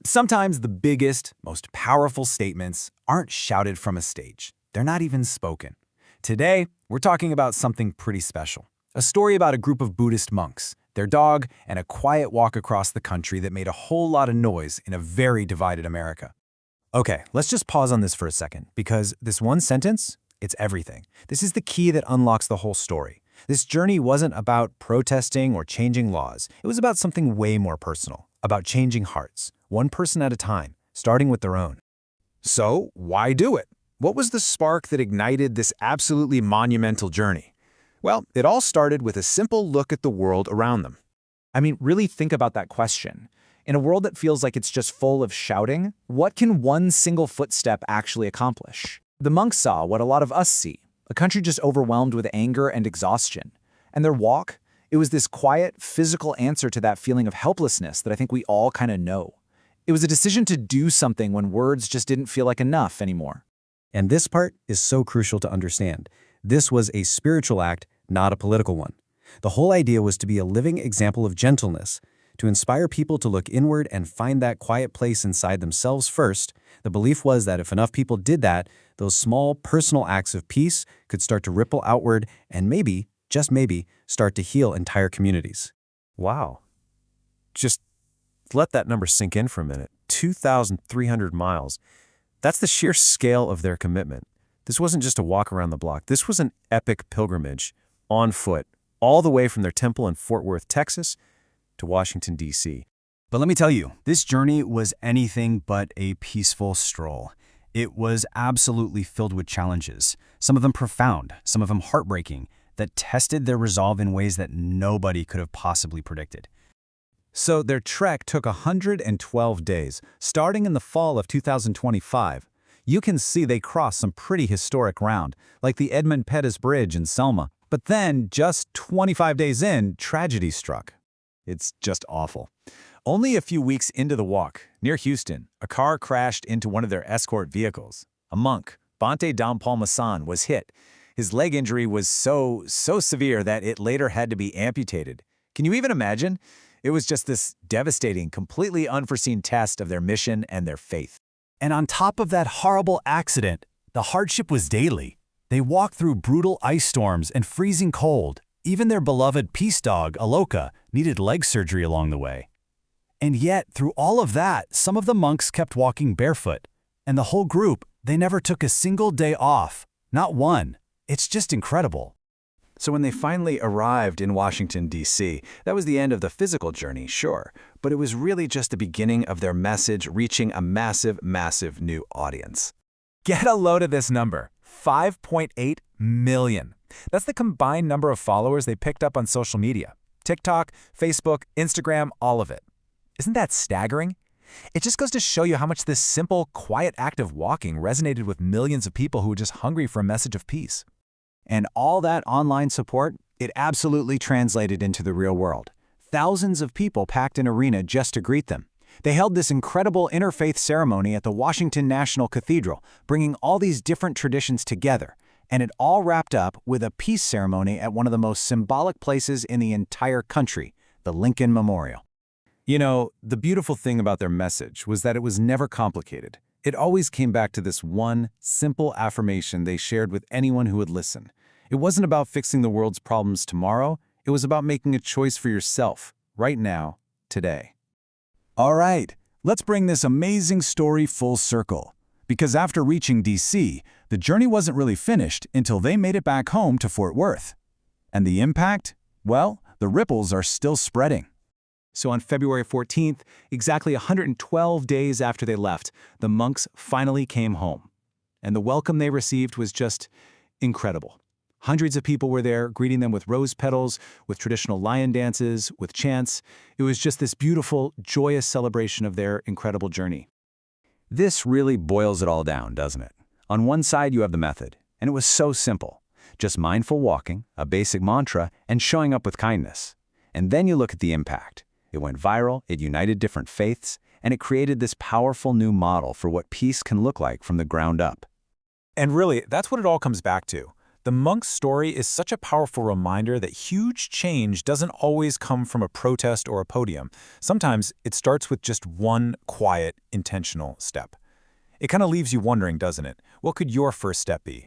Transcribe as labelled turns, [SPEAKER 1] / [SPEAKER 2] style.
[SPEAKER 1] Sometimes the biggest, most powerful statements aren't shouted from a stage. They're not even spoken. Today, we're talking about something pretty special. A story about a group of Buddhist monks, their dog, and a quiet walk across the country that made a whole lot of noise in a very divided America.
[SPEAKER 2] Okay, let's just pause on this for a second, because this one sentence, it's everything. This is the key that unlocks the whole story. This journey wasn't about protesting or changing laws. It was about something way more personal, about changing hearts, one person at a time, starting with their own.
[SPEAKER 3] So, why do it? What was the spark that ignited this absolutely monumental journey? Well, it all started with a simple look at the world around them.
[SPEAKER 4] I mean, really think about that question. In a world that feels like it's just full of shouting, what can one single footstep actually accomplish? The monks saw what a lot of us see, a country just overwhelmed with anger and exhaustion. And their walk, it was this quiet, physical answer to that feeling of helplessness that I think we all kind of know. It was a decision to do something when words just didn't feel like enough anymore.
[SPEAKER 2] And this part is so crucial to understand. This was a spiritual act, not a political one. The whole idea was to be a living example of gentleness, to inspire people to look inward and find that quiet place inside themselves first. The belief was that if enough people did that, those small personal acts of peace could start to ripple outward and maybe, just maybe, start to heal entire communities.
[SPEAKER 5] Wow. Just let that number sink in for a minute. 2,300 miles. That's the sheer scale of their commitment. This wasn't just a walk around the block. This was an epic pilgrimage, on foot, all the way from their temple in Fort Worth, Texas, to Washington, D.C.
[SPEAKER 1] But let me tell you, this journey was anything but a peaceful stroll. It was absolutely filled with challenges, some of them profound, some of them heartbreaking, that tested their resolve in ways that nobody could have possibly predicted.
[SPEAKER 6] So their trek took 112 days, starting in the fall of 2025. You can see they crossed some pretty historic ground, like the Edmund Pettus Bridge in Selma. But then, just 25 days in, tragedy struck. It's just awful. Only a few weeks into the walk, near Houston, a car crashed into one of their escort vehicles. A monk, Bhante Dampalmasan, was hit. His leg injury was so severe that it later had to be amputated. Can you even imagine? It was just this devastating, completely unforeseen test of their mission and their faith.
[SPEAKER 1] And on top of that horrible accident, the hardship was daily. They walked through brutal ice storms and freezing cold. Even their beloved peace dog, Aloka, needed leg surgery along the way. And yet, through all of that, some of the monks kept walking barefoot. And the whole group, they never took a single day off. Not one. It's just incredible.
[SPEAKER 6] So when they finally arrived in Washington, D.C., that was the end of the physical journey, sure, but it was really just the beginning of their message reaching a massive, massive new audience.
[SPEAKER 4] Get a load of this number, 5.8 million. That's the combined number of followers they picked up on social media. TikTok, Facebook, Instagram, all of it. Isn't that staggering? It just goes to show you how much this simple, quiet act of walking resonated with millions of people who were just hungry for a message of peace.
[SPEAKER 6] And all that online support, it absolutely translated into the real world. Thousands of people packed an arena just to greet them. They held this incredible interfaith ceremony at the Washington National Cathedral, bringing all these different traditions together. And it all wrapped up with a peace ceremony at one of the most symbolic places in the entire country, the Lincoln Memorial.
[SPEAKER 3] You know, the beautiful thing about their message was that it was never complicated. It always came back to this one simple affirmation they shared with anyone who would listen. It wasn't about fixing the world's problems tomorrow. It was about making a choice for yourself, right now, today.
[SPEAKER 6] All right, let's bring this amazing story full circle. Because after reaching D.C., the journey wasn't really finished until they made it back home to Fort Worth. And the impact? Well, the ripples are still spreading.
[SPEAKER 4] So on February 14th, exactly 112 days after they left, the monks finally came home. And the welcome they received was just incredible. Hundreds of people were there, greeting them with rose petals, with traditional lion dances, with chants. It was just this beautiful, joyous celebration of their incredible journey.
[SPEAKER 6] This really boils it all down, doesn't it? On one side, you have the method, and it was so simple. Just mindful walking, a basic mantra, and showing up with kindness. And then you look at the impact. It went viral, it united different faiths, and it created this powerful new model for what peace can look like from the ground up.
[SPEAKER 4] And really, that's what it all comes back to.
[SPEAKER 5] The monk's story is such a powerful reminder that huge change doesn't always come from a protest or a podium. Sometimes it starts with just one quiet, intentional step. It kind of leaves you wondering, doesn't it? What could your first step be?